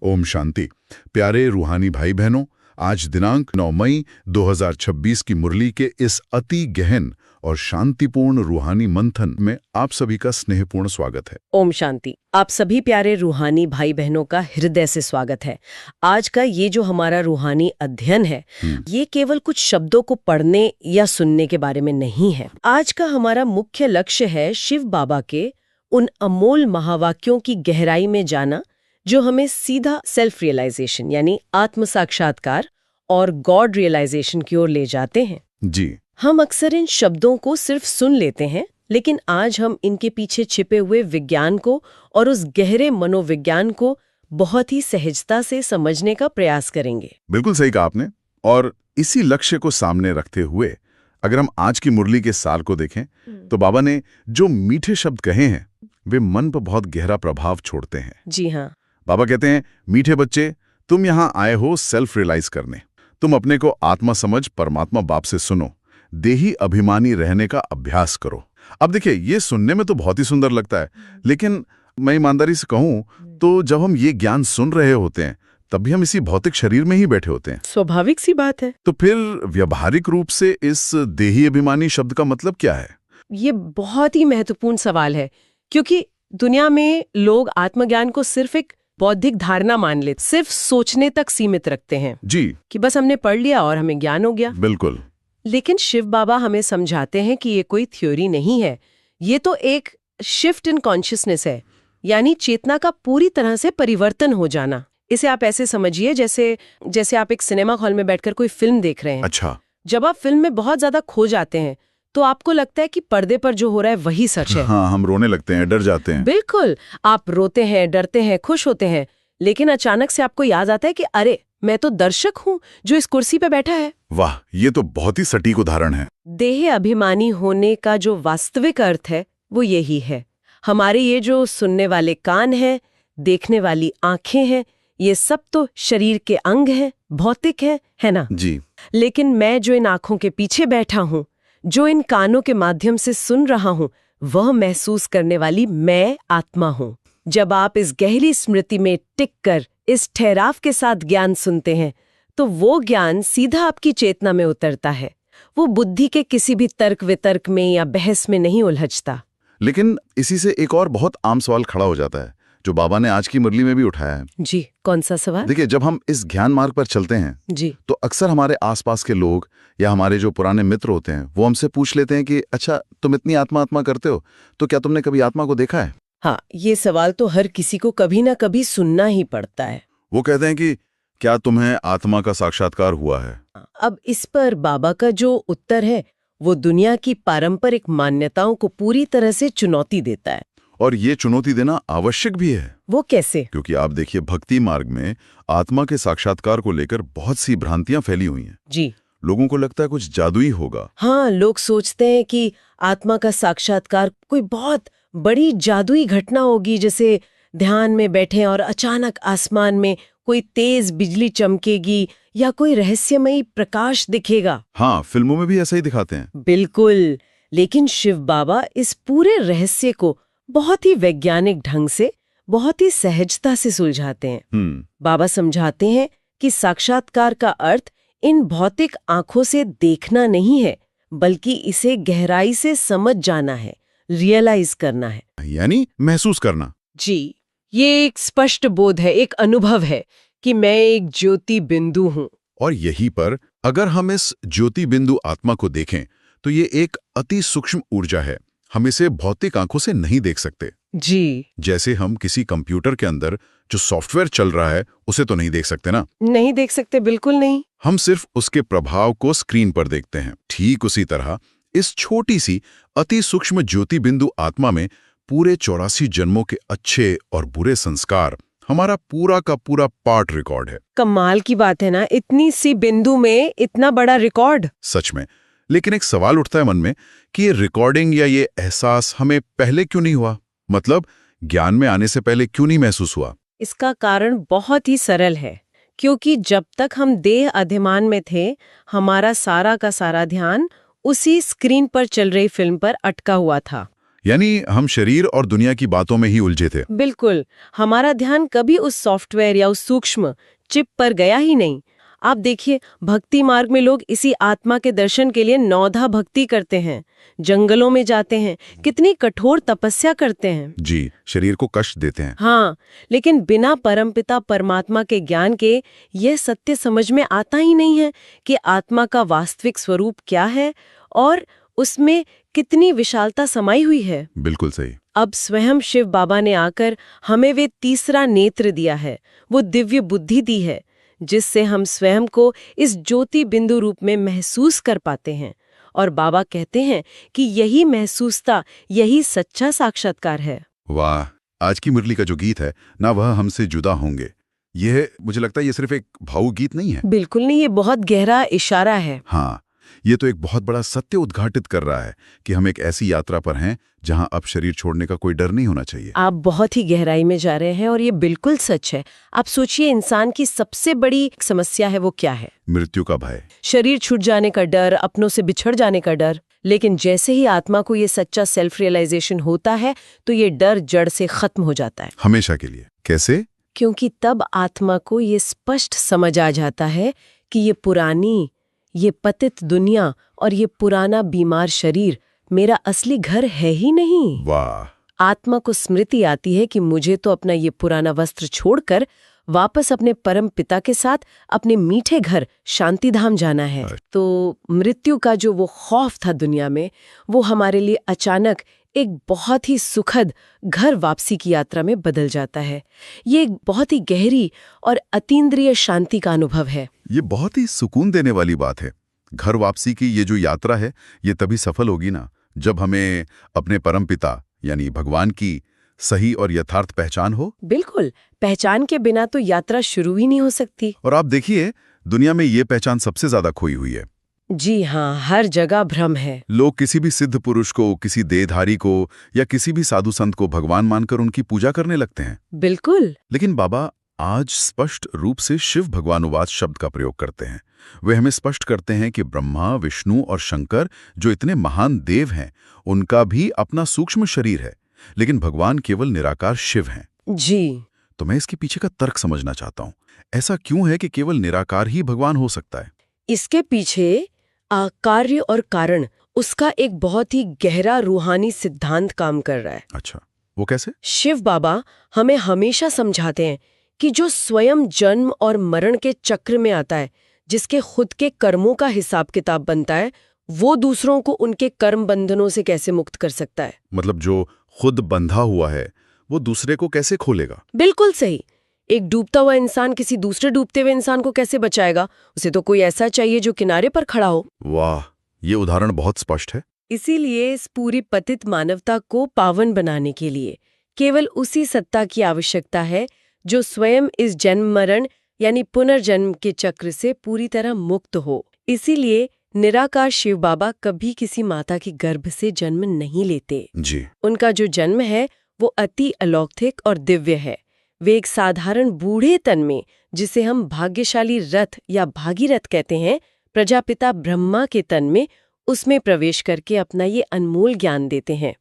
ओम शांति। प्यारे रूहानी भाई बहनों, आज दिनांक 9 मई 2026 की मुरली के इस अति गहन और शांतिपूर्ण रूहानी मंथन में आप सभी का स्नेहपूर्ण स्वागत है। ओम शांति। आप सभी प्यारे रूहानी भाई बहनों का हृदय से स्वागत है। आज का ये जो हमारा रूहानी अध्ययन है, ये केवल कुछ शब्दों को पढ़ने या सुनने के बारे में नहीं है। आज का हमारा मुख्य लक्ष्य है शिव बाबा के उन अमोल महावाक्यों की गहराई में जाना, जो हमें सीधा सेल्फ रियलाइजेशन यानी आत्म साक्षात्कार और गॉड रियलाइजेशन की ओर ले जाते हैं। जी, हम अक्सर इन शब्दों को सिर्फ सुन लेते हैं, लेकिन आज हम इनके पीछे छिपे हुए विज्ञान को और उस गहरे मनोविज्ञान को बहुत ही सहजता से समझने का प्रयास करेंगे। बिल्कुल सही कहा आपने। और इसी लक्ष्य को सामने रखते हुए अगर हम आज की मुरली के सार को देखें तो बाबा ने जो मीठे शब्द कहे हैं वे मन पर बहुत गहरा प्रभाव छोड़ते हैं। जी हाँ। बाबा कहते हैं, मीठे बच्चे, तुम यहाँ आए हो सेल्फ रियलाइज करने। तुम अपने को आत्मा समझ परमात्मा बाप से सुनो, देही अभिमानी रहने का अभ्यास करो। अब देखिए, ये सुनने में तो बहुत ही सुंदर लगता है, लेकिन मैं ईमानदारी से कहूं तो जब हम ये ज्ञान सुन रहे होते हैं तब भी हम इसी भौतिक शरीर में ही बैठे होते हैं। स्वाभाविक सी बात है। तो फिर व्यवहारिक रूप से इस देही अभिमानी शब्द का मतलब क्या है? ये बहुत ही महत्वपूर्ण सवाल है, क्योंकि दुनिया में लोग आत्मज्ञान को सिर्फ एक बौद्धिक धारणा मान लेते, सिर्फ सोचने तक सीमित रखते हैं जी, कि बस हमने पढ़ लिया और हमें ज्ञान हो गया। बिल्कुल। लेकिन शिव बाबा हमें समझाते हैं कि ये कोई थ्योरी नहीं है, ये तो एक शिफ्ट इन कॉन्शियसनेस है, यानी चेतना का पूरी तरह से परिवर्तन हो जाना। इसे आप ऐसे समझिए जैसे आप एक सिनेमा हॉल में बैठकर कोई फिल्म देख रहे हैं। अच्छा। जब आप फिल्म में बहुत ज्यादा खो जाते हैं तो आपको लगता है कि पर्दे पर जो हो रहा है वही सच है। हाँ, हम रोने लगते हैं, डर जाते हैं। बिल्कुल, आप रोते हैं, डरते हैं, खुश होते हैं, लेकिन अचानक से आपको याद आता है कि अरे, मैं तो दर्शक हूँ जो इस कुर्सी पे बैठा है। वाह, ये तो बहुत ही सटीक उदाहरण है। देह अभिमानी होने का जो वास्तविक अर्थ है वो यही है। हमारे ये जो सुनने वाले कान हैं, देखने वाली आंखें हैं, ये सब तो शरीर के अंग हैं, भौतिक हैं, है ना? जी। लेकिन मैं जो इन आंखों के पीछे बैठा हूँ, जो इन कानों के माध्यम से सुन रहा हूँ, वह महसूस करने वाली मैं आत्मा हूँ। जब आप इस गहरी स्मृति में टिक कर इस ठहराव के साथ ज्ञान सुनते हैं तो वो ज्ञान सीधा आपकी चेतना में उतरता है। वो बुद्धि के किसी भी तर्क वितर्क में या बहस में नहीं उलझता। लेकिन इसी से एक और बहुत आम सवाल खड़ा हो जाता है जो बाबा ने आज की मुरली में भी उठाया है। जी, कौन सा सवाल? देखिए, जब हम इस ज्ञान मार्ग पर चलते हैं जी, तो अक्सर हमारे आसपास के लोग या हमारे जो पुराने मित्र होते हैं वो हमसे पूछ लेते हैं कि अच्छा, तुम इतनी आत्मा करते हो, तो क्या तुमने कभी आत्मा को देखा है? हाँ, ये सवाल तो हर किसी को कभी ना कभी सुनना ही पड़ता है। वो कहते हैं कि क्या तुम्हें आत्मा का साक्षात्कार हुआ है? अब इस पर बाबा का जो उत्तर है वो दुनिया की पारंपरिक मान्यताओं को पूरी तरह से चुनौती देता है। और ये चुनौती देना आवश्यक भी है। वो कैसे? क्योंकि आप देखिए, भक्ति मार्ग में आत्मा के साक्षात्कार को लेकर बहुत सी भ्रांतियां फैली हुई हैं। जी, लोगों को लगता है कुछ जादुई होगा। हाँ, लोग सोचते हैं कि आत्मा का साक्षात्कार कोई बहुत बड़ी जादुई घटना होगी, जैसे ध्यान में बैठे और अचानक आसमान में कोई तेज बिजली चमकेगी या कोई रहस्यमयी प्रकाश दिखेगा। हाँ, फिल्मों में भी ऐसा ही दिखाते हैं। बिल्कुल, लेकिन शिव बाबा इस पूरे रहस्य को बहुत ही वैज्ञानिक ढंग से, बहुत ही सहजता से सुलझाते हैं। बाबा समझाते हैं कि साक्षात्कार का अर्थ इन भौतिक आंखों से देखना नहीं है, बल्कि इसे गहराई से समझ जाना है, रियलाइज करना है, यानी महसूस करना। जी, ये एक स्पष्ट बोध है, एक अनुभव है कि मैं एक ज्योति बिंदु हूँ। और यहीं पर अगर हम इस ज्योति बिंदु आत्मा को देखें तो ये एक अति सूक्ष्म ऊर्जा है। हम इसे भौतिक आंखों से नहीं देख सकते। जी, जैसे हम किसी कंप्यूटर के अंदर जो सॉफ्टवेयर चल रहा है उसे तो नहीं देख सकते ना। नहीं देख सकते, बिल्कुल नहीं। हम सिर्फ उसके प्रभाव को स्क्रीन पर देखते हैं। ठीक उसी तरह इस छोटी सी अति सूक्ष्म ज्योति बिंदु आत्मा में पूरे 84 जन्मों के अच्छे और बुरे संस्कार, हमारा पूरा का पूरा पार्ट रिकॉर्ड है। कमाल की बात है ना, इतनी सी बिंदु में इतना बड़ा रिकॉर्ड। सच में। लेकिन एक सवाल उठता है मन में कि ये रिकॉर्डिंग या ये एहसास हमें पहले क्यों नहीं हुआ? मतलब ज्ञान में आने से पहले क्यों नहीं महसूस हुआ? इसका कारण बहुत ही सरल है, क्योंकि जब तक हम देह अभिमान में थे, हमारा सारा का सारा ध्यान उसी स्क्रीन पर चल रही फिल्म पर अटका हुआ था। यानी हम शरीर और दुनिया की बातों में ही उलझे थे। बिल्कुल, हमारा ध्यान कभी उस सॉफ्टवेयर या उस सूक्ष्म चिप पर गया ही नहीं। आप देखिए, भक्ति मार्ग में लोग इसी आत्मा के दर्शन के लिए नौधा भक्ति करते हैं, जंगलों में जाते हैं, कितनी कठोर तपस्या करते हैं। जी, शरीर को कष्ट देते हैं। हाँ, लेकिन बिना परमपिता परमात्मा के ज्ञान के यह सत्य समझ में आता ही नहीं है कि आत्मा का वास्तविक स्वरूप क्या है और उसमें कितनी विशालता समाई हुई है। बिल्कुल सही। अब स्वयं शिव बाबा ने आकर हमें वे तीसरा नेत्र दिया है, वो दिव्य बुद्धि दी है, जिससे हम स्वयं को इस ज्योति बिंदु रूप में महसूस कर पाते हैं। और बाबा कहते हैं कि यही महसूसता, यही सच्चा साक्षात्कार है। वाह, आज की मुरली का जो गीत है ना, वह हमसे जुदा होंगे, यह मुझे लगता है ये सिर्फ एक भावुक गीत नहीं है। बिल्कुल नहीं, ये बहुत गहरा इशारा है। हाँ, ये तो एक बहुत बड़ा सत्य उद्घाटित कर रहा है कि हम एक ऐसी यात्रा पर हैं जहां अब शरीर छोड़ने का कोई डर नहीं होना चाहिए। आप बहुत ही गहराई में जा रहे हैं और ये बिल्कुल सच है। आप सोचिए, इंसान की सबसे बड़ी समस्या है वो क्या है? मृत्यु का भय, शरीर छूट जाने का डर, अपनों से बिछड़ जाने का डर। लेकिन जैसे ही आत्मा को ये सच्चा सेल्फ रियलाइजेशन होता है तो ये डर जड़ से खत्म हो जाता है, हमेशा के लिए। कैसे? क्योंकि तब आत्मा को ये स्पष्ट समझ आ जाता है कि ये पुरानी, ये पतित दुनिया और ये पुराना बीमार शरीर मेरा असली घर है ही नहीं। वाह! आत्मा को स्मृति आती है कि मुझे तो अपना ये पुराना वस्त्र छोड़कर वापस अपने परम पिता के साथ अपने मीठे घर शांतिधाम जाना है। तो मृत्यु का जो वो खौफ था दुनिया में, वो हमारे लिए अचानक एक बहुत ही सुखद घर वापसी की यात्रा में बदल जाता है। ये एक बहुत ही गहरी और अतीन्द्रिय शांति का अनुभव है। ये बहुत ही सुकून देने वाली बात है। घर वापसी की ये जो यात्रा है, ये तभी सफल होगी ना जब हमें अपने परमपिता यानी भगवान की सही और यथार्थ पहचान हो। बिल्कुल, पहचान के बिना तो यात्रा शुरू ही नहीं हो सकती। और आप देखिए, दुनिया में ये पहचान सबसे ज्यादा खोई हुई है। जी हाँ, हर जगह भ्रम है। लोग किसी भी सिद्ध पुरुष को, किसी देहधारी को या किसी भी साधु संत को भगवान मानकर उनकी पूजा करने लगते हैं। बिल्कुल। लेकिन बाबा आज स्पष्ट रूप से शिव भगवानुवाद शब्द का प्रयोग करते हैं। वे हमें स्पष्ट करते हैं कि ब्रह्मा, विष्णु और शंकर जो इतने महान देव हैं, उनका भी अपना सूक्ष्म शरीर है, लेकिन भगवान केवल निराकार शिव हैं। जी। तो मैं इसके पीछे का तर्क समझना चाहता हूँ। ऐसा क्यों है कि केवल निराकार ही भगवान हो सकता है? इसके पीछे कार्य और कारण, उसका एक बहुत ही गहरा रूहानी सिद्धांत काम कर रहा है। अच्छा, वो कैसे? शिव बाबा हमें हमेशा समझाते हैं कि जो स्वयं जन्म और मरण के चक्र में आता है, जिसके खुद के कर्मों का हिसाब किताब बनता है, वो दूसरों को उनके कर्म बंधनों से कैसे मुक्त कर सकता है। मतलब जो खुद बंधा हुआ है वो दूसरे को कैसे खोलेगा? बिल्कुल सही। एक डूबता हुआ इंसान किसी दूसरे डूबते हुए इंसान को कैसे बचाएगा? उसे तो कोई ऐसा चाहिए जो किनारे पर खड़ा हो। वाह, ये उदाहरण बहुत स्पष्ट है। इसीलिए इस पूरी पतित मानवता को पावन बनाने के लिए केवल उसी सत्ता की आवश्यकता है जो स्वयं इस जन्म मरण यानी पुनर्जन्म के चक्र से पूरी तरह मुक्त हो। इसीलिए निराकार शिव बाबा कभी किसी माता के गर्भ से जन्म नहीं लेते। जी। उनका जो जन्म है वो अति अलौकिक और दिव्य है। वे एक साधारण बूढ़े तन में, जिसे हम भाग्यशाली रथ या भागीरथ कहते हैं, प्रजापिता ब्रह्मा के तन में, उसमें प्रवेश करके अपना ये अनमोल ज्ञान देते हैं।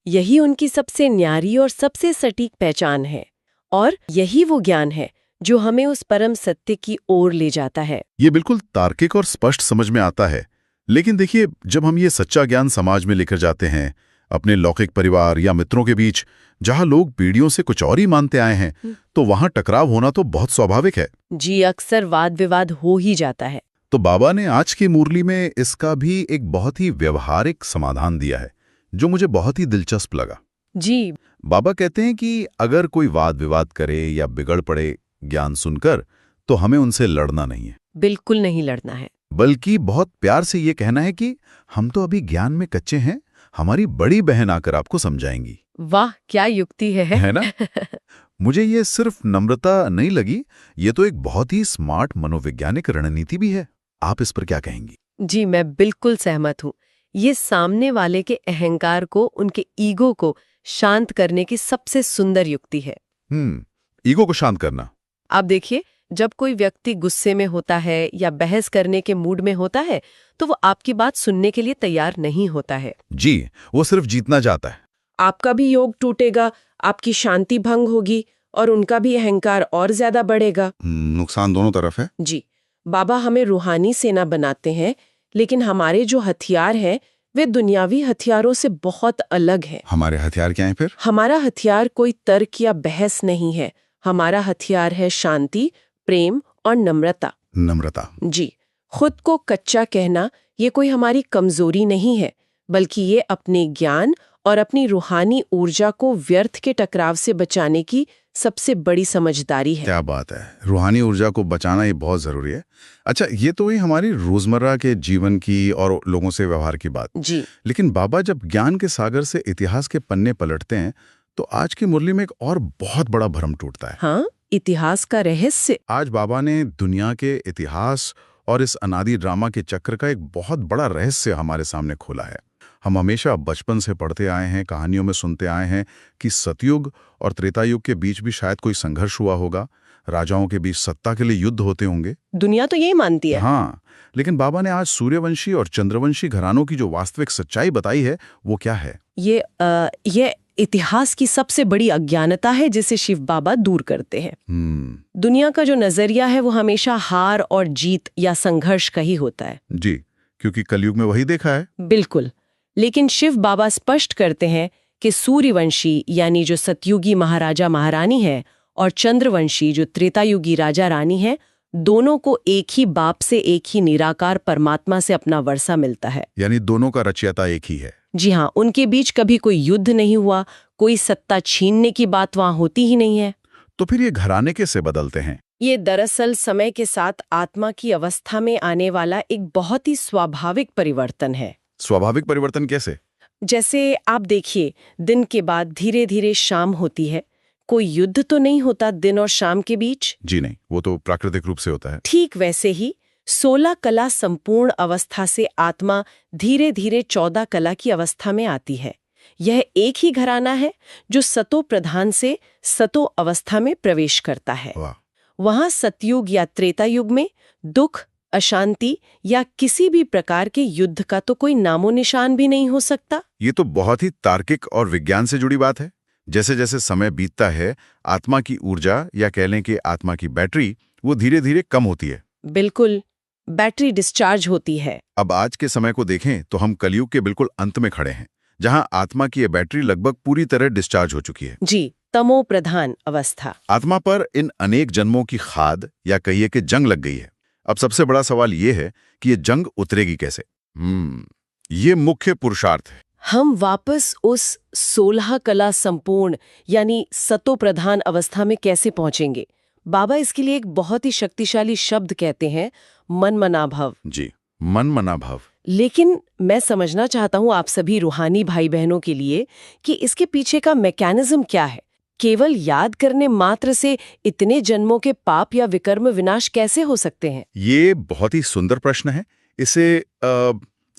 यही उनकी सबसे न्यारी और सबसे सटीक पहचान है, और यही वो ज्ञान है जो हमें उस परम सत्य की ओर ले जाता है। ये बिल्कुल तार्किक और स्पष्ट समझ में आता है। लेकिन देखिए, जब हम ये सच्चा ज्ञान समाज में लेकर जाते हैं, अपने लौकिक परिवार या मित्रों के बीच, जहां लोग पीढ़ियों से कुछ और ही मानते आए हैं, तो वहां टकराव होना तो बहुत स्वाभाविक है। जी, अक्सर वाद विवाद हो ही जाता है। तो बाबा ने आज की मुरली में इसका भी एक बहुत ही व्यवहारिक समाधान दिया है, जो मुझे बहुत ही दिलचस्प लगा। जी। बाबा कहते हैं कि अगर कोई वाद विवाद करे या बिगड़ पड़े ज्ञान सुनकर, तो हमें उनसे लड़ना नहीं है। बिल्कुल नहीं लड़ना है, बल्कि बहुत प्यार से ये कहना है कि हम तो अभी ज्ञान में कच्चे हैं, हमारी बड़ी बहन आकर आपको समझाएंगी। वाह, क्या युक्ति है ना? मुझे ये सिर्फ नम्रता नहीं लगी, ये तो एक बहुत ही स्मार्ट मनोवैज्ञानिक रणनीति भी है। आप इस पर क्या कहेंगी? जी, मैं बिल्कुल सहमत हूँ। ये सामने वाले के अहंकार को, उनके ईगो को शांत करने की सबसे सुंदर युक्ति है। ईगो को शांत करना। आप देखिए, जब कोई व्यक्ति गुस्से में होता है या बहस करने के मूड में होता है, तो वो आपकी बात सुनने के लिए तैयार नहीं होता है। जी, वो सिर्फ जीतना चाहता है। आपका भी योग टूटेगा, आपकी शांति भंग होगी और उनका भी अहंकार और ज्यादा बढ़ेगा। नुकसान दोनों तरफ है। जी, बाबा हमें रूहानी सेना बनाते हैं, लेकिन हमारे जो हथियार हैं वे दुनियावी हथियारों से बहुत अलग हैं। हमारे हथियार क्या हैं फिर? हमारा हथियार कोई तर्क या बहस नहीं है। हमारा हथियार है शांति, प्रेम और नम्रता। नम्रता। जी, खुद को कच्चा कहना ये कोई हमारी कमजोरी नहीं है, बल्कि ये अपने ज्ञान और अपनी रूहानी ऊर्जा को व्यर्थ के टकराव से बचाने की सबसे बड़ी समझदारी है। क्या बात है, रूहानी ऊर्जा को बचाना ये बहुत जरूरी है। अच्छा, ये तो ही हमारी रोजमर्रा के जीवन की और लोगों से व्यवहार की बात जी, लेकिन बाबा जब ज्ञान के सागर से इतिहास के पन्ने पलटते हैं तो आज की मुरली में एक और बहुत बड़ा भ्रम टूटता है। हाँ, इतिहास का रहस्य। आज बाबा ने दुनिया के इतिहास और इस अनादि ड्रामा के चक्र का एक बहुत बड़ा रहस्य हमारे सामने खोला है। हम हमेशा बचपन से पढ़ते आए हैं, कहानियों में सुनते आए हैं कि सतयुग और त्रेता युग के बीच भी शायद कोई संघर्ष हुआ होगा, राजाओं के बीच सत्ता के लिए युद्ध होते होंगे। दुनिया तो यही मानती है। हाँ, लेकिन बाबा ने आज सूर्यवंशी और चंद्रवंशी घरानों की जो वास्तविक सच्चाई बताई है वो क्या है? ये इतिहास की सबसे बड़ी अज्ञानता है जिसे शिव बाबा दूर करते हैं। दुनिया का जो नजरिया है वो हमेशा हार और जीत या संघर्ष का ही होता है। जी, क्योंकि कलयुग में वही देखा है। बिल्कुल, लेकिन शिव बाबा स्पष्ट करते हैं कि सूर्यवंशी यानी जो सतयुगी महाराजा महारानी है और चंद्रवंशी जो त्रेतायुगी राजा रानी है, दोनों को एक ही बाप से, एक ही निराकार परमात्मा से अपना वर्षा मिलता है। यानी दोनों का रचयिता एक ही है। जी हाँ, उनके बीच कभी कोई युद्ध नहीं हुआ, कोई सत्ता छीनने की बात वहां होती ही नहीं है। तो फिर ये घराने कैसे बदलते हैं? ये दरअसल समय के साथ आत्मा की अवस्था में आने वाला एक बहुत ही स्वाभाविक परिवर्तन है। स्वाभाविक परिवर्तन कैसे? जैसे आप देखिए, दिन के बाद धीरे धीरे शाम होती है। कोई युद्ध तो नहीं होता दिन और शाम के बीच। जी नहीं, वो तो प्राकृतिक रूप से होता है। ठीक वैसे ही 16 कला संपूर्ण अवस्था से आत्मा धीरे धीरे 14 कला की अवस्था में आती है। यह एक ही घराना है जो सतो प्रधान से सतो अवस्था में प्रवेश करता है। वहां सतयुग या त्रेता युग में दुख, अशांति या किसी भी प्रकार के युद्ध का तो कोई नामो निशान भी नहीं हो सकता। ये तो बहुत ही तार्किक और विज्ञान से जुड़ी बात है। जैसे जैसे समय बीतता है, आत्मा की ऊर्जा या कह लें कि आत्मा की बैटरी वो धीरे धीरे कम होती है। बिल्कुल, बैटरी डिस्चार्ज होती है। अब आज के समय को देखें तो हम कलयुग के बिल्कुल अंत में खड़े हैं, जहां आत्मा की ये बैटरी लगभग पूरी तरह डिस्चार्ज हो चुकी है। जी, तमो प्रधान अवस्था। आत्मा पर इन अनेक जन्मों की खाद या कहिए कि जंग लग गई है। अब सबसे बड़ा सवाल ये है कि ये जंग उतरेगी कैसे? ये मुख्य पुरुषार्थ है। हम वापस उस 16 कला संपूर्ण यानी सतो प्रधान अवस्था में कैसे पहुंचेंगे? बाबा इसके लिए एक बहुत ही शक्तिशाली शब्द कहते हैं, मन मना भव। जी, मन मना भव। लेकिन मैं समझना चाहता हूं आप सभी रूहानी भाई बहनों के लिए कि इसके पीछे का मैकेनिज्म क्या है। केवल याद करने मात्र से इतने जन्मों के पाप या विकर्म विनाश कैसे हो सकते हैं? ये बहुत ही सुंदर प्रश्न है।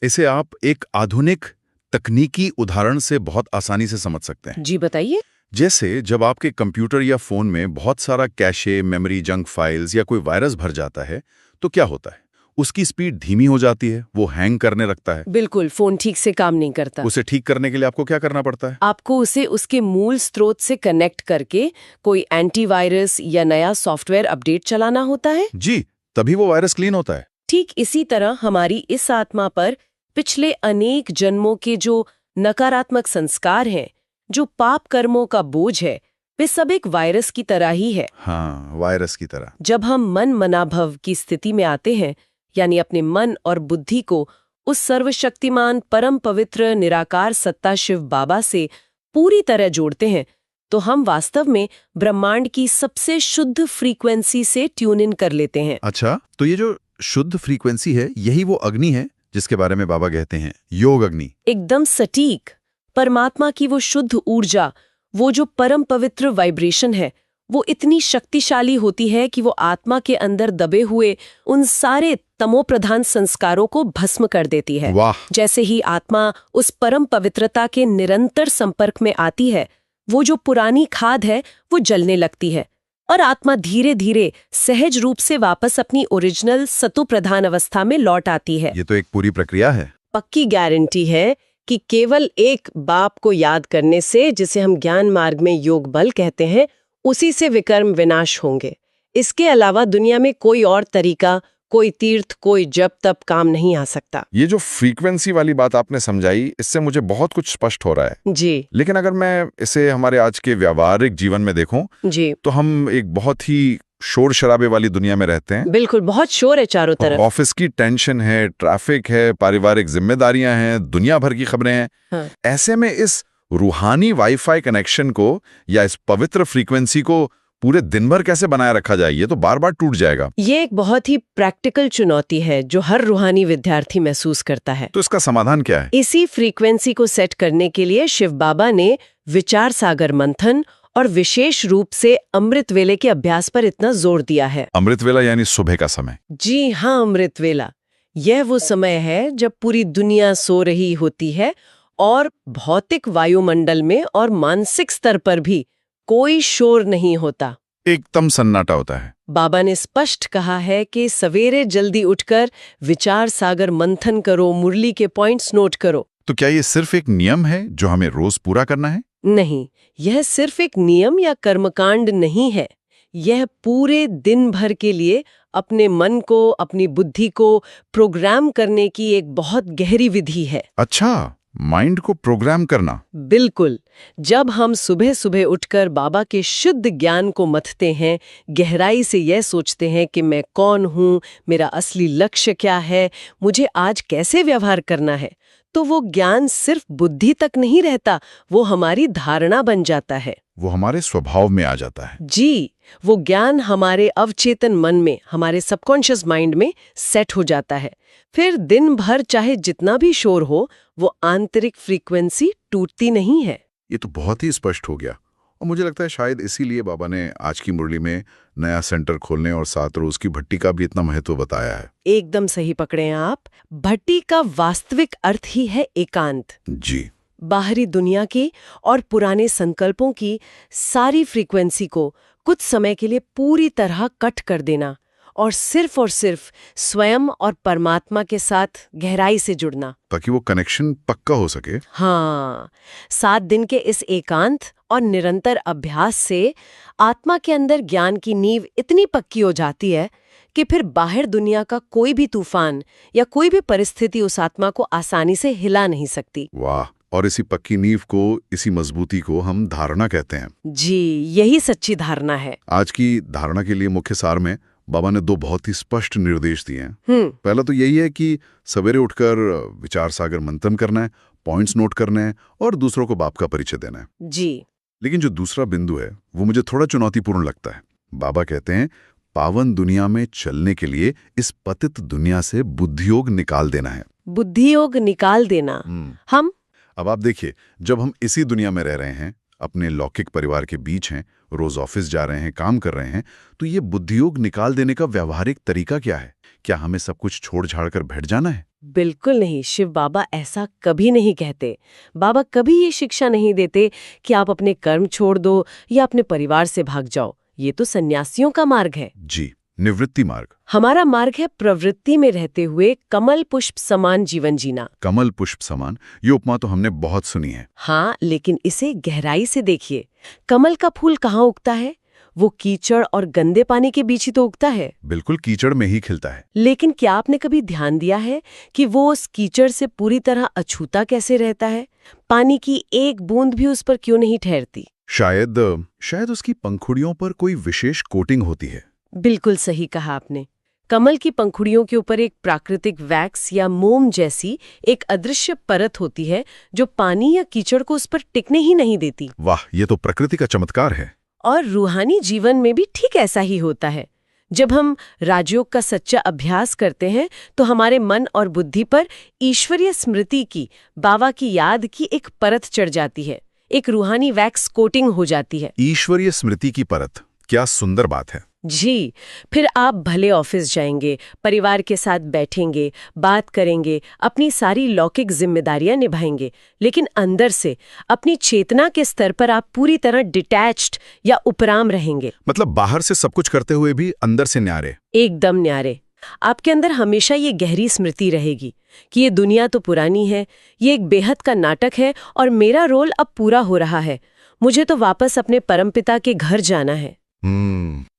इसे आप एक आधुनिक तकनीकी उदाहरण से बहुत आसानी से समझ सकते हैं। जी बताइए। जैसे जब आपके कंप्यूटर या फोन में बहुत सारा कैशे, मेमोरी, जंक फाइल्स या कोई वायरस भर जाता है तो क्या होता है? उसकी स्पीड धीमी हो जाती है, वो हैंग करने लगता है। बिल्कुल, फोन ठीक से काम नहीं करता। उसे ठीक करने के लिए आपको क्या करना पड़ता है? आपको उसे उसके मूल स्रोत से कनेक्ट करके कोई एंटीवायरस या नया सॉफ्टवेयर अपडेट चलाना होता है। जी, तभी वो वायरस क्लीन होता है। ठीक इसी तरह हमारी इस आत्मा पर पिछले अनेक जन्मों के जो नकारात्मक संस्कार हैं, जो पाप कर्मों का बोझ है, वे सब एक वायरस की तरह ही है। हाँ, वायरस की तरह। जब हम मन मनाभव की स्थिति में आते हैं, यानी अपने मन और बुद्धि को उस सर्वशक्तिमान परम पवित्र निराकार सत्ता शिव बाबा से पूरी तरह जोड़ते हैं, तो हम वास्तव में ब्रह्मांड की सबसे शुद्ध फ्रीक्वेंसी से ट्यून इन कर लेते हैं। अच्छा, तो ये जो शुद्ध फ्रीक्वेंसी है, यही वो अग्नि है जिसके बारे में बाबा कहते हैं योग अग्नि। एकदम सटीक। परमात्मा की वो शुद्ध ऊर्जा, वो जो परम पवित्र वाइब्रेशन है, वो इतनी शक्तिशाली होती है कि वो आत्मा के अंदर दबे हुए उन सारे तमोप्रधान संस्कारों को भस्म कर देती है। वाह! जैसे ही आत्मा उस परम पवित्रता के निरंतर संपर्क में आती है, वो जो पुरानी खाद है वो जलने लगती है और आत्मा धीरे धीरे सहज रूप से वापस अपनी ओरिजिनल सतो प्रधान अवस्था में लौट आती है। ये तो एक पूरी प्रक्रिया है। पक्की गारंटी है कि केवल एक बाप को याद करने से, जिसे हम ज्ञान मार्ग में योग बल कहते हैं, उसी से विकर्म विनाश होंगे। इसके अलावा दुनिया में कोई और तरीका, कोई तीर्थ, कोई जप तप काम नहीं आ सकता। ये जो फ्रीक्वेंसी वाली बात आपने समझाई, इससे मुझे बहुत कुछ स्पष्ट हो रहा है जी लेकिन अगर मैं इसे हमारे आज के व्यावहारिक जीवन में देखूं जी तो हम एक बहुत ही शोर शराबे वाली दुनिया में रहते हैं। बिल्कुल, बहुत शोर है चारों तरफ। ऑफिस की टेंशन है, ट्रैफिक है, पारिवारिक जिम्मेदारियां हैं, दुनिया भर की खबरें हैं। हाँ। ऐसे में इस रूहानी वाईफाई कनेक्शन को या इस पवित्र फ्रीक्वेंसी को पूरे दिन भर कैसे बनाए रखा जाए? ये तो बार बार टूट जाएगा। ये एक बहुत ही प्रैक्टिकल चुनौती है जो हर रूहानी विद्यार्थी महसूस करता है। तो इसका समाधान क्या है? इसी फ्रीक्वेंसी को सेट करने के लिए शिव बाबा ने विचार सागर मंथन और विशेष रूप से अमृत वेले के अभ्यास पर इतना जोर दिया है। अमृत वेला यानी सुबह का समय? जी हाँ, अमृत वेला। यह वो समय है जब पूरी दुनिया सो रही होती है और भौतिक वायुमंडल में और मानसिक स्तर पर भी कोई शोर नहीं होता। एकदम सन्नाटा होता है। बाबा ने स्पष्ट कहा है कि सवेरे जल्दी उठकर विचार सागर मंथन करो, मुरली के पॉइंट्स नोट करो। तो क्या ये सिर्फ एक नियम है जो हमें रोज पूरा करना है? नहीं, यह सिर्फ एक नियम या कर्मकांड नहीं है। यह पूरे दिन भर के लिए अपने मन को, अपनी बुद्धि को प्रोग्राम करने की एक बहुत गहरी विधि है। अच्छा, माइंड को प्रोग्राम करना। बिल्कुल। जब हम सुबह सुबह उठकर बाबा के शुद्ध ज्ञान को मथते हैं, गहराई से यह सोचते हैं कि मैं कौन हूँ, मेरा असली लक्ष्य क्या है, मुझे आज कैसे व्यवहार करना है, तो वो ज्ञान सिर्फ बुद्धि तक नहीं रहता, वो हमारी धारणा बन जाता है। वो हमारे स्वभाव में आ जाता है। जी, वो ज्ञान हमारे अवचेतन मन में, हमारे सबकॉन्शियस माइंड में सेट हो जाता है। फिर दिन भर चाहे जितना भी शोर हो, वो आंतरिक फ्रीक्वेंसी टूटती नहीं है। ये तो बहुत ही स्पष्ट हो गया और मुझे लगता है शायद इसीलिए बाबा ने आज की मुरली में नया सेंटर खोलने और 7 रोज की भट्टी का भी इतना महत्व बताया है। एकदम सही पकड़े हैं आप। भट्टी का वास्तविक अर्थ ही है एकांत। जी। बाहरी दुनिया की और पुराने संकल्पों की सारी फ्रीक्वेंसी को कुछ समय के लिए पूरी तरह कट कर देना और सिर्फ स्वयं और परमात्मा के साथ गहराई से जुड़ना, ताकि वो कनेक्शन पक्का हो सके। हाँ, 7 दिन के इस एकांत और निरंतर अभ्यास से आत्मा के अंदर ज्ञान की नींव इतनी पक्की हो जाती है कि फिर बाहर दुनिया का कोई भी तूफान या कोई भी परिस्थिति उस आत्मा को आसानी से हिला नहीं सकती। वाह! और इसी पक्की नींव को, इसी मजबूती को हम धारणा कहते हैं। जी, यही सच्ची धारणा है। आज की धारणा के लिए मुख्य सार में बाबा ने 2 बहुत ही स्पष्ट निर्देश दिए हैं। पहला तो यही है कि सवेरे उठकर विचार सागर मंथन करना है, पॉइंट्स नोट करने हैं और दूसरों को बाप का परिचय देना है। जी। लेकिन जो दूसरा बिंदु है वो मुझे थोड़ा चुनौतीपूर्ण लगता है। बाबा कहते हैं पावन दुनिया में चलने के लिए इस पतित दुनिया से बुद्धियोग निकाल देना है। बुद्धियोग निकाल देना। हम अब आप देखिए, जब हम इसी दुनिया में रह रहे हैं, अपने लौकिक परिवार के बीच हैं, रोज ऑफिस जा रहे हैं, काम कर रहे हैं, तो ये बुद्धियोग निकाल देने का व्यावहारिक तरीका क्या है? क्या हमें सब कुछ छोड़ छाड़ कर बैठ जाना है? बिल्कुल नहीं। शिव बाबा ऐसा कभी नहीं कहते। बाबा कभी ये शिक्षा नहीं देते कि आप अपने कर्म छोड़ दो या अपने परिवार से भाग जाओ। ये तो सन्यासियों का मार्ग है। जी, निवृत्ति मार्ग। हमारा मार्ग है प्रवृत्ति में रहते हुए कमल पुष्प समान जीवन जीना। कमल पुष्प समान, ये उपमा तो हमने बहुत सुनी है। हाँ, लेकिन इसे गहराई से देखिए। कमल का फूल कहाँ उगता है? वो कीचड़ और गंदे पानी के बीच ही तो उगता है। बिल्कुल, कीचड़ में ही खिलता है। लेकिन क्या आपने कभी ध्यान दिया है कि वो उस कीचड़ से पूरी तरह अछूता कैसे रहता है? पानी की एक बूंद भी उस पर क्यों नहीं ठहरती? शायद उसकी पंखुड़ियों पर कोई विशेष कोटिंग होती है। बिल्कुल सही कहा आपने। कमल की पंखुड़ियों के ऊपर एक प्राकृतिक वैक्स या मोम जैसी एक अदृश्य परत होती है जो पानी या कीचड़ को उस पर टिकने ही नहीं देती। वाह, ये तो प्रकृति का चमत्कार है। और रूहानी जीवन में भी ठीक ऐसा ही होता है। जब हम राजयोग का सच्चा अभ्यास करते हैं तो हमारे मन और बुद्धि पर ईश्वरीय स्मृति की, बाबा की याद की एक परत चढ़ जाती है। एक रूहानी वैक्स कोटिंग हो जाती है। ईश्वरीय स्मृति की परत, क्या सुंदर बात है। जी, फिर आप भले ऑफिस जाएंगे, परिवार के साथ बैठेंगे, बात करेंगे, अपनी सारी लौकिक जिम्मेदारियां निभाएंगे, लेकिन अंदर से अपनी चेतना के स्तर पर आप पूरी तरह डिटैच्ड या उपराम रहेंगे। मतलब बाहर से सब कुछ करते हुए भी अंदर से न्यारे। एकदम न्यारे। आपके अंदर हमेशा ये गहरी स्मृति रहेगी कि ये दुनिया तो पुरानी है, ये एक बेहद का नाटक है और मेरा रोल अब पूरा हो रहा है। मुझे तो वापस अपने परमपिता के घर जाना है।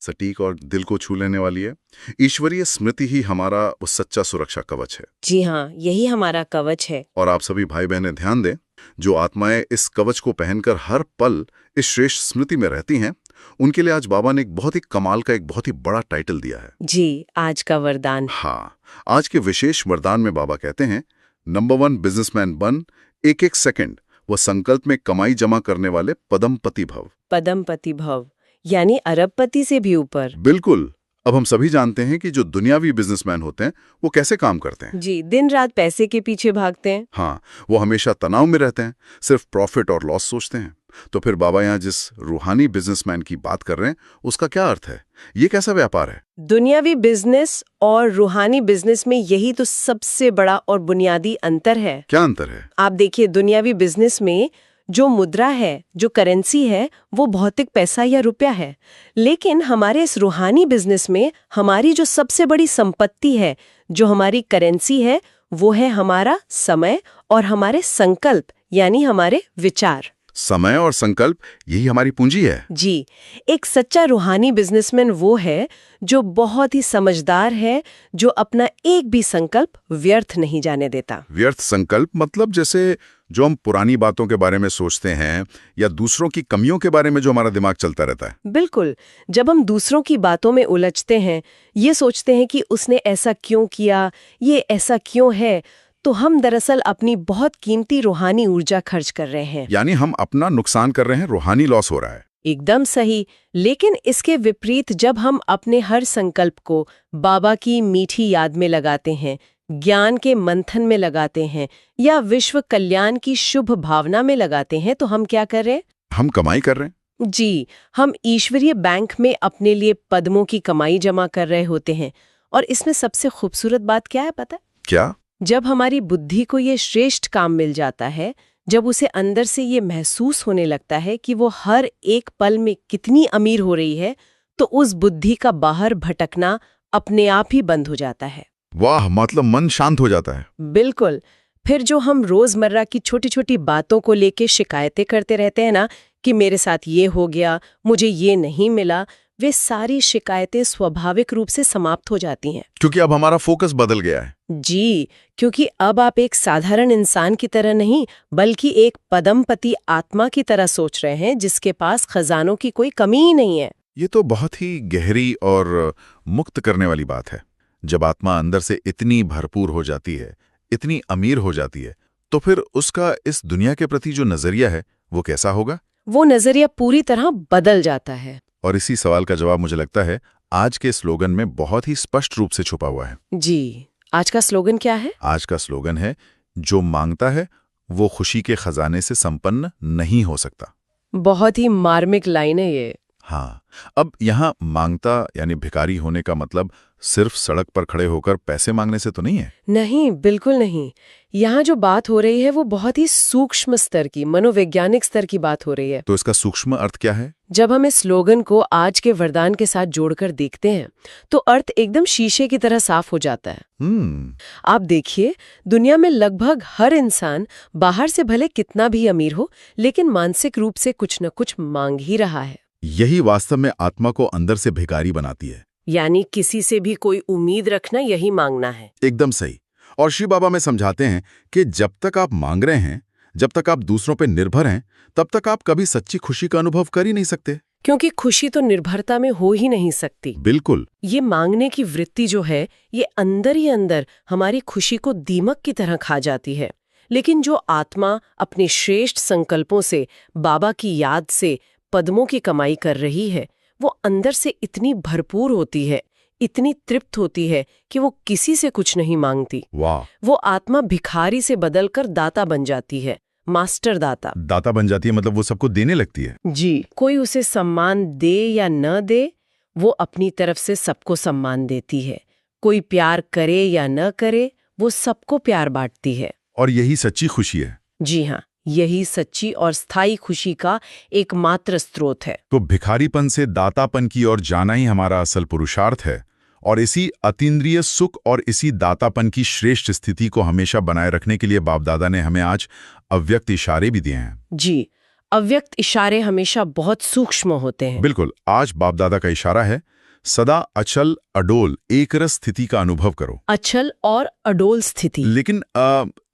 सटीक और दिल को छू लेने वाली है। ईश्वरीय स्मृति ही हमारा वो सच्चा सुरक्षा कवच है। जी हाँ, यही हमारा कवच है। और आप सभी भाई बहनें ध्यान दें, जो आत्माएं इस कवच को पहनकर हर पल इस श्रेष्ठ स्मृति में रहती हैं, उनके लिए आज बाबा ने एक बहुत ही कमाल का, एक बहुत ही बड़ा टाइटल दिया है। जी, आज का वरदान। हाँ, आज के विशेष वरदान में बाबा कहते हैं, नंबर 1 बिजनेसमैन बन, एक एक सेकंड वो संकल्प में कमाई जमा करने वाले पदमपति भव। पदमपति भव यानी अरबपति से भी ऊपर। बिल्कुल। अब हम सभी जानते हैं कि जो दुनियावी बिजनेसमैन होते हैं वो कैसे काम करते हैं। जी, दिन रात पैसे के पीछे भागते हैं। हाँ, वो हमेशा तनाव में रहते हैं, सिर्फ प्रॉफिट और लॉस सोचते हैं। तो फिर बाबा यहाँ जिस रूहानी बिजनेसमैन की बात कर रहे हैं, उसका क्या अर्थ है? ये कैसा व्यापार है? दुनियावी बिजनेस और रूहानी बिजनेस में यही तो सबसे बड़ा और बुनियादी अंतर है। क्या अंतर है? आप देखिए, दुनियावी बिजनेस में जो मुद्रा है, जो करेंसी है, वो भौतिक पैसा या रुपया है। लेकिन हमारे इस रूहानी बिजनेस में हमारी जो सबसे बड़ी संपत्ति है, जो हमारी करेंसी है, वो है हमारा समय और हमारे संकल्प, यानी हमारे विचार। समय और संकल्प, यही हमारी पूंजी है। जी, एक सच्चा रूहानी बिजनेसमैन वो है जो बहुत ही समझदार है, जो अपना एक भी संकल्प व्यर्थ नहीं जाने देता। व्यर्थ संकल्प मतलब जैसे जो हम पुरानी बातों के बारे में सोचते हैं या दूसरों की कमियों के बारे में जो हमारा दिमाग चलता रहता है। बिल्कुल। जब हम दूसरों की बातों में उलझते हैं, ये सोचते हैं कि उसने ऐसा क्यों किया, ये ऐसा क्यों है, तो हम दरअसल अपनी बहुत कीमती रूहानी ऊर्जा खर्च कर रहे हैं। यानी हम अपना नुकसान कर रहे हैं, रूहानी लॉस हो रहा है। एकदम सही। लेकिन इसके विपरीत जब हम अपने हर संकल्प को बाबा की मीठी याद में लगाते हैं, ज्ञान के मंथन में लगाते हैं या विश्व कल्याण की शुभ भावना में लगाते हैं, तो हम क्या कर रहे हैं? हम कमाई कर रहे हैं। जी, हम ईश्वरीय बैंक में अपने लिए पद्मों की कमाई जमा कर रहे होते हैं। और इसमें सबसे खूबसूरत बात क्या है पता है? क्या? जब हमारी बुद्धि को ये श्रेष्ठ काम मिल जाता है, जब उसे अंदर से ये महसूस होने लगता है कि वो हर एक पल में कितनी अमीर हो रही है, तो उस बुद्धि का बाहर भटकना अपने आप ही बंद हो जाता है। वाह, मतलब मन शांत हो जाता है। बिल्कुल। फिर जो हम रोजमर्रा की छोटी छोटी बातों को लेके शिकायतें करते रहते हैं ना, कि मेरे साथ ये हो गया, मुझे ये नहीं मिला, वे सारी शिकायतें स्वाभाविक रूप से समाप्त हो जाती हैं। क्योंकि अब हमारा फोकस बदल गया है। जी, क्योंकि अब आप एक साधारण इंसान की तरह नहीं, बल्कि एक पदमपति आत्मा की तरह सोच रहे हैं, जिसके पास खजानों की कोई कमी ही नहीं है। ये तो बहुत ही गहरी और मुक्त करने वाली बात है। जब आत्मा अंदर से इतनी भरपूर हो जाती है, इतनी अमीर हो जाती है, तो फिर उसका इस दुनिया के प्रति जो नजरिया है वो कैसा होगा? वो नजरिया पूरी तरह बदल जाता है। और इसी सवाल का जवाब मुझे लगता है आज के स्लोगन में बहुत ही स्पष्ट रूप से छुपा हुआ है। जी, आज का स्लोगन क्या है? आज का स्लोगन है, जो मांगता है वो खुशी के खजाने से संपन्न नहीं हो सकता। बहुत ही मार्मिक लाइन है ये। हाँ, अब यहाँ मांगता यानी भिखारी होने का मतलब सिर्फ सड़क पर खड़े होकर पैसे मांगने से तो नहीं है। नहीं, बिल्कुल नहीं। यहाँ जो बात हो रही है वो बहुत ही सूक्ष्म स्तर की, मनोवैज्ञानिक स्तर की बात हो रही है। तो इसका सूक्ष्म अर्थ क्या है? जब हम इस स्लोगन को आज के वरदान के साथ जोड़कर देखते हैं, तो अर्थ एकदम शीशे की तरह साफ हो जाता है। आप देखिए, दुनिया में लगभग हर इंसान बाहर से भले कितना भी अमीर हो, लेकिन मानसिक रूप से कुछ न कुछ मांग ही रहा है। यही वास्तव में आत्मा को अंदर से भिखारी बनाती है। यानी किसी से भी कोई उम्मीद रखना यही मांगना है। एकदम सही। और शिव बाबा में समझाते हैं कि जब तक आप मांग रहे हैं, जब तक आप दूसरों पर निर्भर हैं, तब तक आप कभी सच्ची खुशी का अनुभव कर ही नहीं सकते। क्योंकि खुशी तो निर्भरता में हो ही नहीं सकती। बिल्कुल। ये मांगने की वृत्ति जो है, ये अंदर ही अंदर हमारी खुशी को दीमक की तरह खा जाती है। लेकिन जो आत्मा अपने श्रेष्ठ संकल्पों से, बाबा की याद से पद्मों की कमाई कर रही है, वो अंदर से इतनी भरपूर होती है, इतनी तृप्त होती है कि वो किसी से कुछ नहीं मांगती। वाह। वो आत्मा भिखारी से बदलकर दाता बन जाती है, मास्टर दाता। दाता बन जाती है मतलब वो सबको देने लगती है। जी, कोई उसे सम्मान दे या न दे, वो अपनी तरफ से सबको सम्मान देती है। कोई प्यार करे या न करे, वो सबको प्यार बांटती है। और यही सच्ची खुशी है। जी हाँ, यही सच्ची और स्थायी खुशी का एकमात्र स्रोत है। तो भिखारीपन से दातापन की ओर जाना ही हमारा असल पुरुषार्थ है। और इसी अतीन्द्रिय सुख और इसी दातापन की श्रेष्ठ स्थिति को हमेशा बनाए रखने के लिए बाप दादा ने हमें आज अव्यक्त इशारे भी दिए हैं। जी, अव्यक्त इशारे हमेशा बहुत सूक्ष्म होते हैं। बिल्कुल, आज बाप दादा का इशारा है, सदा अचल अडोल एकरस स्थिति का अनुभव करो। अचल और अडोल स्थिति। लेकिन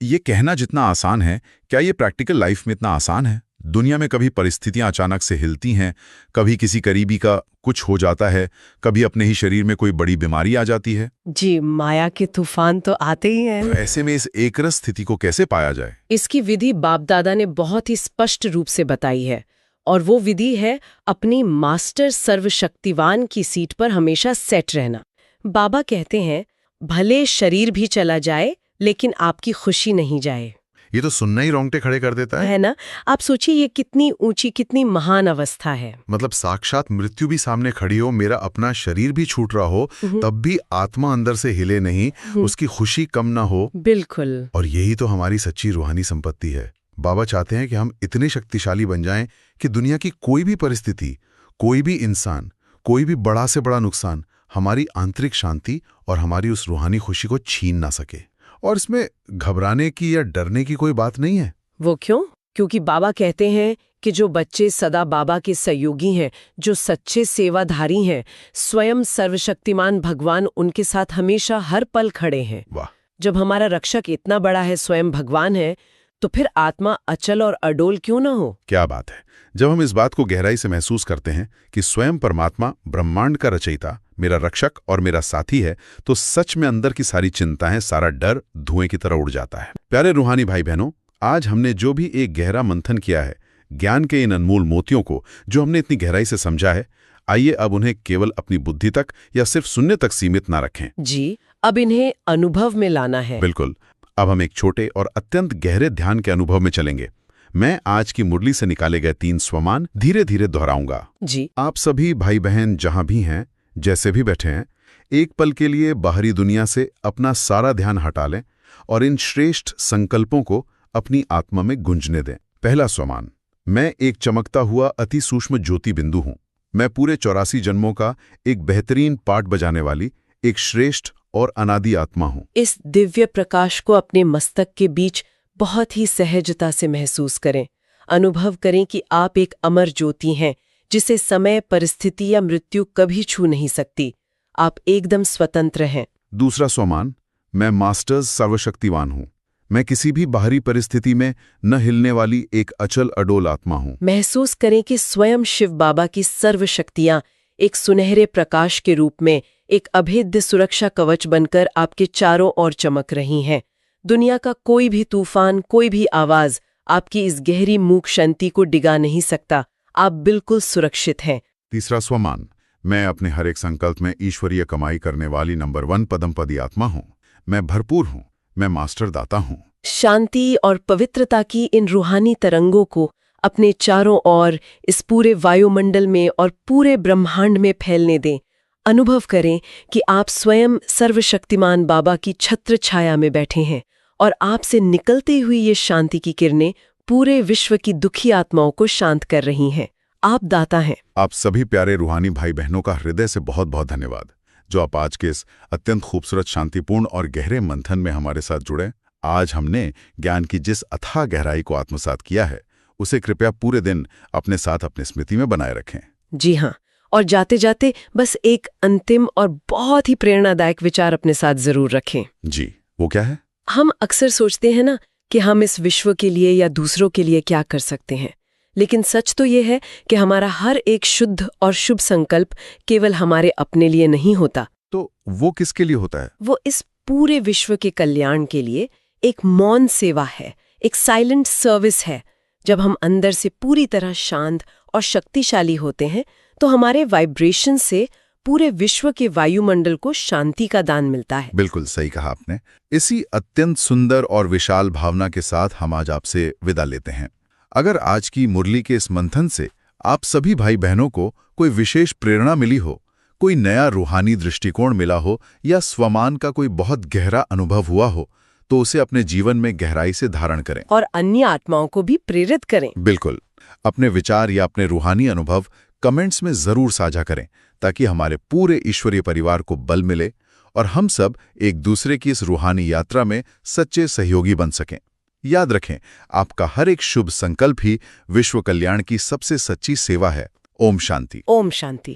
ये कहना जितना आसान है, क्या ये प्रैक्टिकल लाइफ में इतना आसान है? दुनिया में कभी परिस्थितियां अचानक से हिलती हैं, कभी किसी करीबी का कुछ हो जाता है, कभी अपने ही शरीर में कोई बड़ी बीमारी आ जाती है। जी, माया के तूफान तो आते ही हैं। तो ऐसे में इस एकरस स्थिति को कैसे पाया जाए? इसकी विधि बाप दादा ने बहुत ही स्पष्ट रूप से बताई है, और वो विधि है अपनी मास्टर सर्वशक्तिवान की सीट पर हमेशा सेट रहना। बाबा कहते हैं, भले शरीर भी चला जाए लेकिन आपकी खुशी नहीं जाए। ये तो सुनना ही रोंगटे खड़े कर देता है ना? आप सोचिए ये कितनी ऊंची, कितनी महान अवस्था है। मतलब साक्षात मृत्यु भी सामने खड़ी हो, मेरा अपना शरीर भी छूट रहा हो, तब भी आत्मा अंदर से हिले नहीं, उसकी खुशी कम ना हो। बिल्कुल। और यही तो हमारी सच्ची रूहानी संपत्ति है। बाबा चाहते हैं कि हम इतने शक्तिशाली बन जाएं कि दुनिया की कोई भी परिस्थिति, कोई भी इंसान, कोई भी बड़ा से बड़ा नुकसान हमारी आंतरिक शांति और हमारी उस रूहानी खुशी को छीन ना सके। और इसमें घबराने की या डरने की कोई बात नहीं है। वो क्यों? क्योंकि बाबा कहते हैं कि जो बच्चे सदा बाबा के सहयोगी हैं, जो सच्चे सेवाधारी हैं, स्वयं सर्वशक्तिमान भगवान उनके साथ हमेशा हर पल खड़े हैं। वाह! जब हमारा रक्षक इतना बड़ा है, स्वयं भगवान है, तो फिर आत्मा अचल और अडोल क्यों ना हो? क्या बात है! जब हम इस बात को गहराई से महसूस करते हैं कि स्वयं परमात्मा ब्रह्मांड का रचयिता, मेरा रक्षक और मेरा साथी है, तो सच में अंदर की सारी चिंताएं, सारा डर धुएं की तरह उड़ जाता है। प्यारे रूहानी भाई बहनों, आज हमने जो भी एक गहरा मंथन किया है, ज्ञान के इन अनमोल मोतियों को जो हमने इतनी गहराई से समझा है, आइए अब उन्हें केवल अपनी बुद्धि तक या सिर्फ सुनने तक सीमित ना रखें। जी, अब इन्हें अनुभव में लाना है। बिल्कुल। अब हम एक छोटे और अत्यंत गहरे ध्यान के अनुभव में चलेंगे। मैं आज की मुरली से निकाले गए 3 स्वमान धीरे धीरे दोहराऊंगा। जी। आप सभी भाई बहन जहां भी हैं, जैसे भी बैठे हैं, एक पल के लिए बाहरी दुनिया से अपना सारा ध्यान हटा लें और इन श्रेष्ठ संकल्पों को अपनी आत्मा में गूंजने दें। पहला स्वमान, मैं एक चमकता हुआ अति सूक्ष्म ज्योति बिंदु हूं। मैं पूरे 84 जन्मों का एक बेहतरीन पाठ बजाने वाली एक श्रेष्ठ और अनादि आत्मा हूं। इस दिव्य प्रकाश को अपने मस्तक के बीच बहुत ही सहजता से महसूस करें। अनुभव करें कि आप एक अमर ज्योति हैं, जिसे समय, परिस्थिति या मृत्यु कभी छू नहीं सकती। आप एकदम स्वतंत्र हैं। दूसरा स्वमान, मैं मास्टर्स सर्वशक्तिवान हूं। मैं किसी भी बाहरी परिस्थिति में न हिलने वाली एक अचल अडोल आत्मा हूं। महसूस करें कि स्वयं शिव बाबा की सर्व शक्तियां एक सुनहरे प्रकाश के रूप में एक अभेद्य सुरक्षा कवच बनकर आपके चारों ओर चमक रही हैं। दुनिया का कोई भी तूफान, कोई भी आवाज आपकी इस गहरी मूक शांति को डिगा नहीं सकता। आप बिल्कुल सुरक्षित हैं। तीसरा स्वमान, मैं अपने हर एक संकल्प में ईश्वरीय कमाई करने वाली नंबर 1 पदमपदी आत्मा हूं। मैं भरपूर हूं। मैं मास्टर दाता हूं। शांति और पवित्रता की इन रूहानी तरंगों को अपने चारों ओर, इस पूरे वायुमंडल में और पूरे ब्रह्मांड में फैलने दें। अनुभव करें कि आप स्वयं सर्वशक्तिमान बाबा की छत्र छाया में बैठे हैं और आपसे निकलती हुई ये शांति की किरणें पूरे विश्व की दुखी आत्माओं को शांत कर रही हैं। आप दाता हैं। आप सभी प्यारे रूहानी भाई बहनों का हृदय से बहुत बहुत धन्यवाद, जो आप आज के इस अत्यंत खूबसूरत, शांतिपूर्ण और गहरे मंथन में हमारे साथ जुड़े। आज हमने ज्ञान की जिस अथाह गहराई को आत्मसात किया है, उसे कृपया पूरे दिन अपने साथ अपनी स्मृति में बनाए रखें। जी हाँ, और जाते जाते बस एक अंतिम और बहुत ही प्रेरणादायक विचार अपने साथ जरूर रखें। जी, वो क्या है? हम अक्सर सोचते हैं ना कि हम इस विश्व के लिए या दूसरों के लिए क्या कर सकते हैं, लेकिन सच तो ये है कि हमारा हर एक शुद्ध और शुभ संकल्प केवल हमारे अपने लिए नहीं होता। तो वो किसके लिए होता है? वो इस पूरे विश्व के कल्याण के लिए एक मौन सेवा है, एक साइलेंट सर्विस है। जब हम अंदर से पूरी तरह शांत और शक्तिशाली होते हैं, तो हमारे वाइब्रेशन से पूरे विश्व के वायुमंडल को शांति का दान मिलता है। बिल्कुल सही कहा आपने। इसी अत्यंत सुंदर और विशाल भावना के साथ हम आज आपसे विदा लेते हैं। अगर आज की मुरली के इस मंथन से आप सभी भाई बहनों को कोई विशेष प्रेरणा मिली हो, कोई नया रूहानी दृष्टिकोण मिला हो या स्वमान का कोई बहुत गहरा अनुभव हुआ हो, तो उसे अपने जीवन में गहराई से धारण करें और अन्य आत्माओं को भी प्रेरित करें। बिल्कुल। अपने विचार या अपने रूहानी अनुभव कमेंट्स में जरूर साझा करें, ताकि हमारे पूरे ईश्वरीय परिवार को बल मिले और हम सब एक दूसरे की इस रूहानी यात्रा में सच्चे सहयोगी बन सकें। याद रखें, आपका हर एक शुभ संकल्प ही विश्व कल्याण की सबसे सच्ची सेवा है। ओम शांति। ओम शांति।